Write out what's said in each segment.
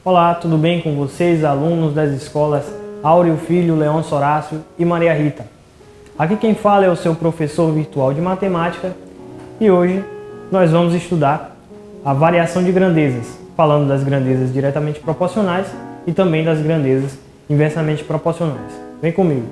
Olá, tudo bem com vocês, alunos das escolas Áureo Filho, Leôncio Horácio e Maria Rita? Aqui quem fala é o seu professor virtual de matemática e hoje nós vamos estudar a variação de grandezas, falando das grandezas diretamente proporcionais e também das grandezas inversamente proporcionais. Vem comigo!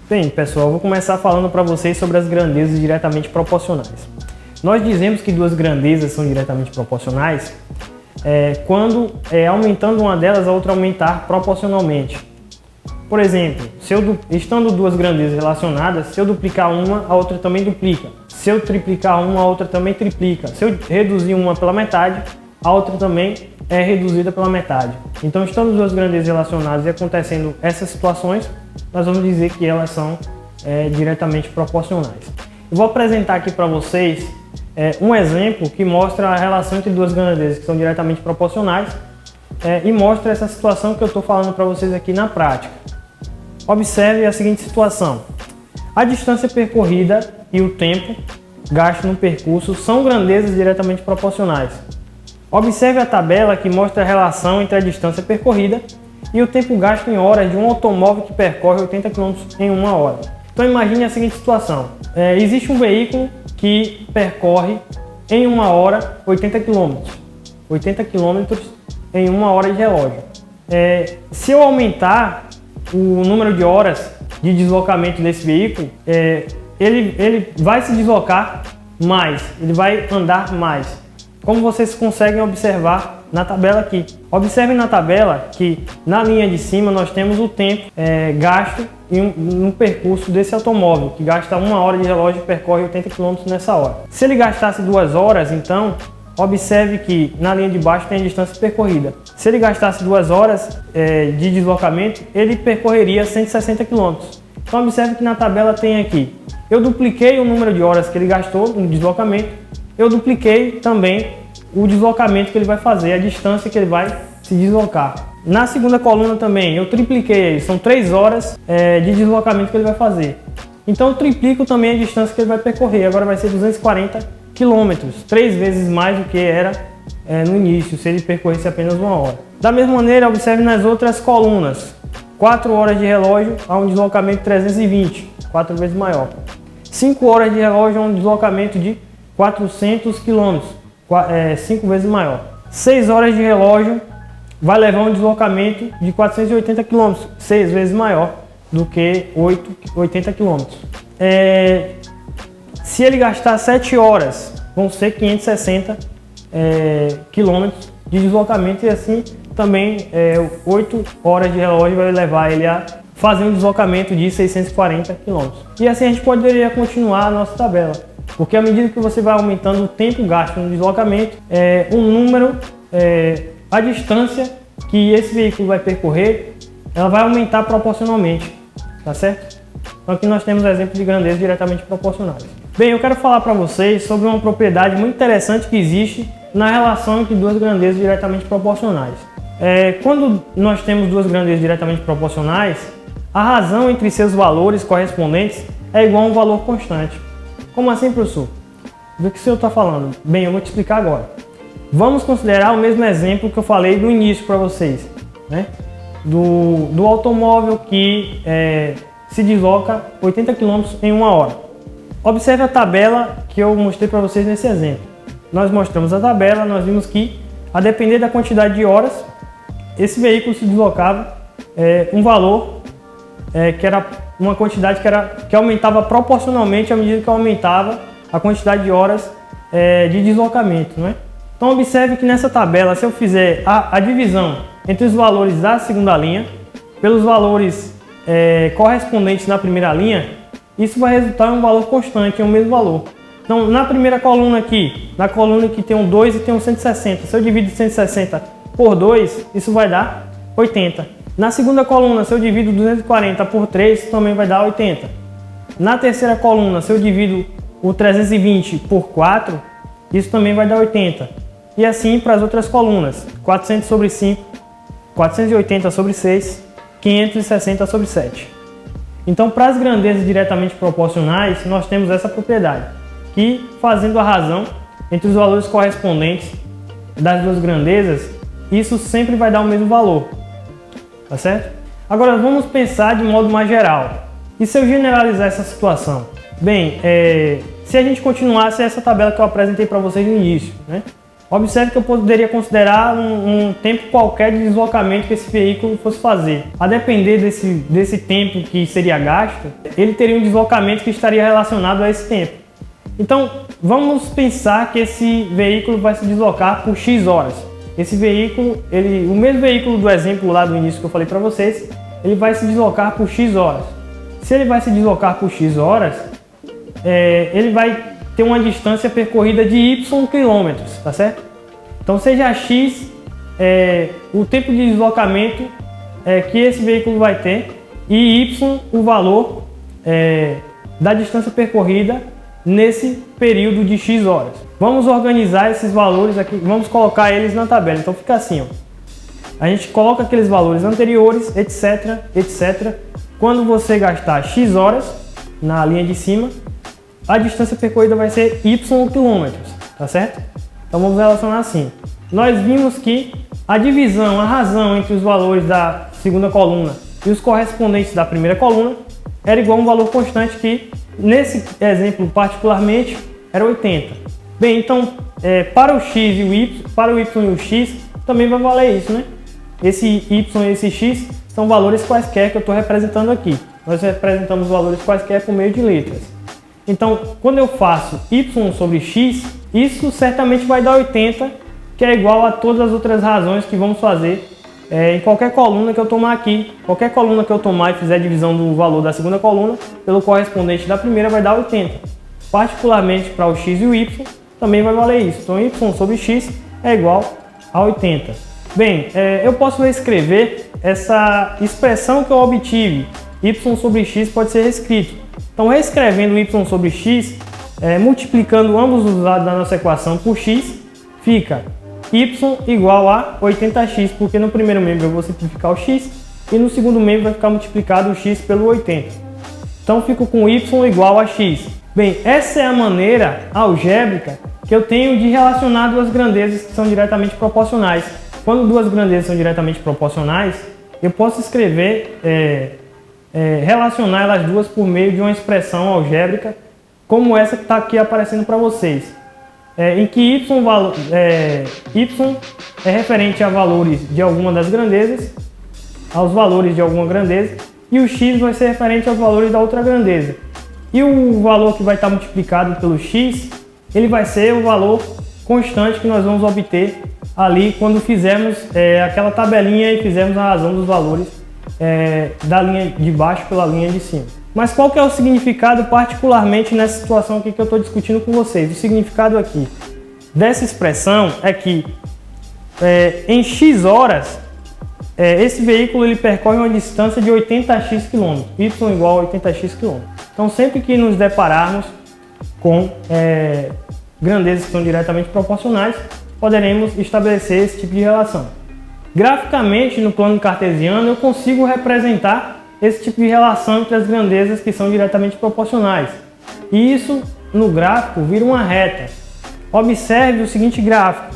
Bem, pessoal, eu vou começar falando para vocês sobre as grandezas diretamente proporcionais. Nós dizemos que duas grandezas são diretamente proporcionais quando aumentando uma delas, a outra aumentar proporcionalmente. Por exemplo, estando duas grandezas relacionadas, se eu duplicar uma, a outra também duplica. Se eu triplicar uma, a outra também triplica. Se eu reduzir uma pela metade, a outra também é reduzida pela metade. Então, estando duas grandezas relacionadas e acontecendo essas situações, nós vamos dizer que elas são diretamente proporcionais. Eu vou apresentar aqui para vocês um exemplo que mostra a relação entre duas grandezas que são diretamente proporcionais e mostra essa situação que eu estou falando para vocês aqui na prática. Observe a seguinte situação. A distância percorrida e o tempo gasto no percurso são grandezas diretamente proporcionais. Observe a tabela que mostra a relação entre a distância percorrida e o tempo gasto em horas de um automóvel que percorre 80 km em uma hora. Então imagine a seguinte situação. Existe um veículo que percorre em uma hora 80 km. 80 km em uma hora de relógio. Se eu aumentar o número de horas de deslocamento desse veículo, ele vai se deslocar mais, ele vai andar mais. Como vocês conseguem observar na tabela aqui. Observem na tabela que na linha de cima nós temos o tempo gasto no percurso desse automóvel, que gasta uma hora de relógio e percorre 80 km nessa hora. Se ele gastasse 2 horas, então, observe que na linha de baixo tem a distância percorrida. Se ele gastasse 2 horas de deslocamento, ele percorreria 160 km. Então observe que na tabela tem aqui, eu dupliquei o número de horas que ele gastou no deslocamento, eu dupliquei também o deslocamento que ele vai fazer, a distância que ele vai se deslocar. Na segunda coluna também, eu tripliquei, são 3 horas de deslocamento que ele vai fazer. Então eu triplico também a distância que ele vai percorrer, agora vai ser 240 km, 3 vezes mais do que era no início, se ele percorresse apenas 1 hora. Da mesma maneira, observe nas outras colunas, 4 horas de relógio a um deslocamento de 320, 4 vezes maior. 5 horas de relógio a um deslocamento de 400 km, 5 vezes maior. 6 horas de relógio vai levar um deslocamento de 480 km, 6 vezes maior do que 80 km. Se ele gastar 7 horas, vão ser 560 km de deslocamento e assim também 8 horas de relógio vai levar ele a fazer um deslocamento de 640 km. E assim a gente poderia continuar a nossa tabela. Porque à medida que você vai aumentando o tempo gasto no deslocamento, o número, a distância que esse veículo vai percorrer, ela vai aumentar proporcionalmente, tá certo? Então aqui nós temos exemplos de grandezas diretamente proporcionais. Bem, eu quero falar para vocês sobre uma propriedade muito interessante que existe na relação entre duas grandezas diretamente proporcionais. Quando nós temos duas grandezas diretamente proporcionais, a razão entre seus valores correspondentes é igual a um valor constante. Como assim, professor? Do que o senhor está falando? Bem, eu vou te explicar agora. Vamos considerar o mesmo exemplo que eu falei do início para vocês, né? Do automóvel que se desloca 80 km em 1 hora. Observe a tabela que eu mostrei para vocês nesse exemplo. Nós mostramos a tabela, nós vimos que, a depender da quantidade de horas, esse veículo se deslocava um valor que era uma quantidade que aumentava proporcionalmente à medida que aumentava a quantidade de horas de deslocamento, não é? Então observe que nessa tabela, se eu fizer a divisão entre os valores da segunda linha pelos valores correspondentes na primeira linha, isso vai resultar em um valor constante, em um mesmo valor. Então na primeira coluna aqui, na coluna que tem um 2 e tem um 160, se eu divido 160 por 2, isso vai dar 80. Na segunda coluna, se eu divido 240 por 3, também vai dar 80. Na terceira coluna, se eu divido o 320 por 4, isso também vai dar 80. E assim para as outras colunas, 400 sobre 5, 480 sobre 6, 560 sobre 7. Então, para as grandezas diretamente proporcionais, nós temos essa propriedade, que, fazendo a razão entre os valores correspondentes das duas grandezas, isso sempre vai dar o mesmo valor, tá certo? Agora vamos pensar de modo mais geral. E se eu generalizar essa situação? Bem, se a gente continuasse essa tabela que eu apresentei para vocês no início, né? Observe que eu poderia considerar um tempo qualquer de deslocamento que esse veículo fosse fazer. A depender desse tempo que seria gasto, ele teria um deslocamento que estaria relacionado a esse tempo. Então, vamos pensar que esse veículo vai se deslocar por X horas. Esse veículo, o mesmo veículo do exemplo lá do início que eu falei para vocês, ele vai se deslocar por X horas. Se ele vai se deslocar por X horas, ele vai ter uma distância percorrida de Y quilômetros, tá certo? Então seja X o tempo de deslocamento que esse veículo vai ter e Y o valor da distância percorrida nesse período de X horas. Vamos organizar esses valores aqui, vamos colocar eles na tabela. Então fica assim, ó. A gente coloca aqueles valores anteriores, etc, etc. Quando você gastar X horas na linha de cima, a distância percorrida vai ser Y quilômetros, tá certo? Então vamos relacionar assim. Nós vimos que a divisão, a razão entre os valores da segunda coluna e os correspondentes da primeira coluna era igual a um valor constante que, nesse exemplo particularmente, era 80. Bem, então para o X e o Y, para o Y e o X, também vai valer isso, né? Esse Y e esse X são valores quaisquer que eu estou representando aqui. Nós representamos valores quaisquer por meio de letras. Então, quando eu faço Y sobre X, isso certamente vai dar 80, que é igual a todas as outras razões que vamos fazer em qualquer coluna que eu tomar aqui. Qualquer coluna que eu tomar e fizer a divisão do valor da segunda coluna pelo correspondente da primeira vai dar 80. Particularmente para o X e o Y, também vai valer isso. Então, Y sobre X é igual a 80. Bem, eu posso reescrever essa expressão que eu obtive. Y sobre X pode ser reescrito. Então, reescrevendo y sobre x, multiplicando ambos os lados da nossa equação por x, fica y igual a 80x, porque no primeiro membro eu vou simplificar o x e no segundo membro vai ficar multiplicado o x pelo 80. Então, fico com y igual a x. Bem, essa é a maneira algébrica que eu tenho de relacionar duas grandezas que são diretamente proporcionais. Quando duas grandezas são diretamente proporcionais, eu posso escrever... relacionar elas duas por meio de uma expressão algébrica como essa que está aqui aparecendo para vocês, em que y é referente a valores de alguma das grandezas, aos valores de alguma grandeza, e o x vai ser referente aos valores da outra grandeza. E o valor que vai estar multiplicado pelo x, ele vai ser o valor constante que nós vamos obter ali quando fizermos aquela tabelinha e fizermos a razão dos valores da linha de baixo pela linha de cima. Mas qual que é o significado particularmente nessa situação aqui que eu estou discutindo com vocês? O significado aqui dessa expressão é que em x horas esse veículo ele percorre uma distância de 80x km, y igual a 80x km. Então sempre que nos depararmos com grandezas que são diretamente proporcionais, poderemos estabelecer esse tipo de relação. Graficamente, no plano cartesiano, eu consigo representar esse tipo de relação entre as grandezas que são diretamente proporcionais. E isso, no gráfico, vira uma reta. Observe o seguinte gráfico.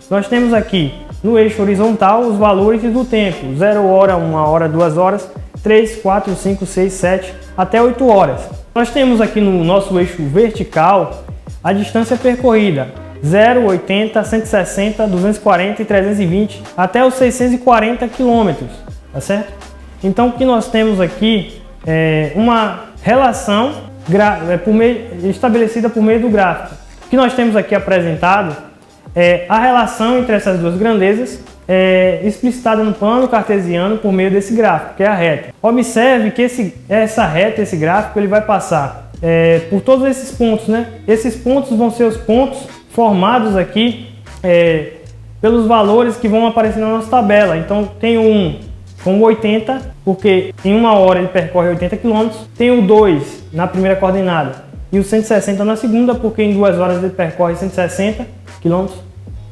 Nós temos aqui, no eixo horizontal, os valores do tempo. 0 hora, 1 hora, 2 horas, 3, 4, 5, 6, 7, até 8 horas. Nós temos aqui no nosso eixo vertical a distância percorrida. 0, 80, 160, 240 e 320 até os 640 quilômetros, tá certo? Então o que nós temos aqui é uma relação estabelecida por meio do gráfico. O que nós temos aqui apresentado é a relação entre essas duas grandezas explicitada no plano cartesiano por meio desse gráfico, que é a reta. Observe que essa reta, esse gráfico, ele vai passar por todos esses pontos, né? Esses pontos vão ser os pontos formados aqui pelos valores que vão aparecer na nossa tabela. Então tem um com 80, porque em 1 hora ele percorre 80 km, tem o 2 na primeira coordenada e o 160 na segunda, porque em 2 horas ele percorre 160 km.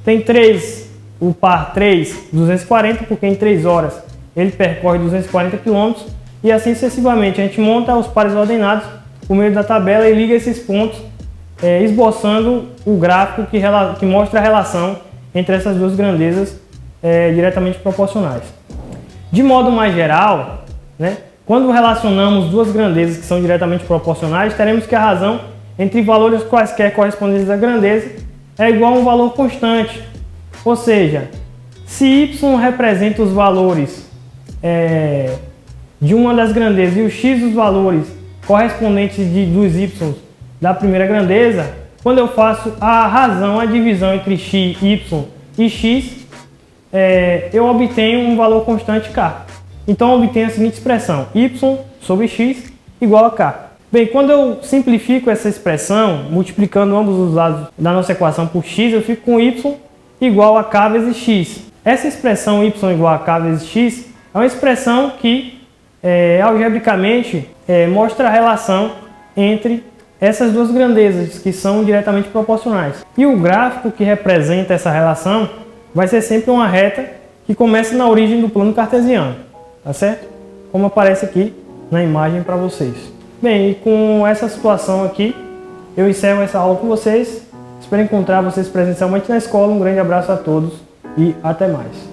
Tem 3, o par 3, 240, porque em 3 horas ele percorre 240 km, e assim sucessivamente. A gente monta os pares ordenados por meio da tabela e liga esses pontos esboçando o gráfico que mostra a relação entre essas duas grandezas diretamente proporcionais. De modo mais geral, né, quando relacionamos duas grandezas que são diretamente proporcionais, teremos que a razão entre valores quaisquer correspondentes à grandeza é igual a um valor constante. Ou seja, se y representa os valores de uma das grandezas e o x os valores correspondentes dos y da primeira grandeza, quando eu faço a divisão entre y e x, eu obtenho um valor constante k. Então eu obtenho a seguinte expressão: y sobre x igual a k. Bem, quando eu simplifico essa expressão, multiplicando ambos os lados da nossa equação por x, eu fico com y igual a k vezes x. Essa expressão y igual a k vezes x é uma expressão que, algebricamente, mostra a relação entre essas duas grandezas, que são diretamente proporcionais. E o gráfico que representa essa relação vai ser sempre uma reta que começa na origem do plano cartesiano, tá certo? Como aparece aqui na imagem para vocês. Bem, e com essa situação aqui, eu encerro essa aula com vocês. Espero encontrar vocês presencialmente na escola. Um grande abraço a todos e até mais.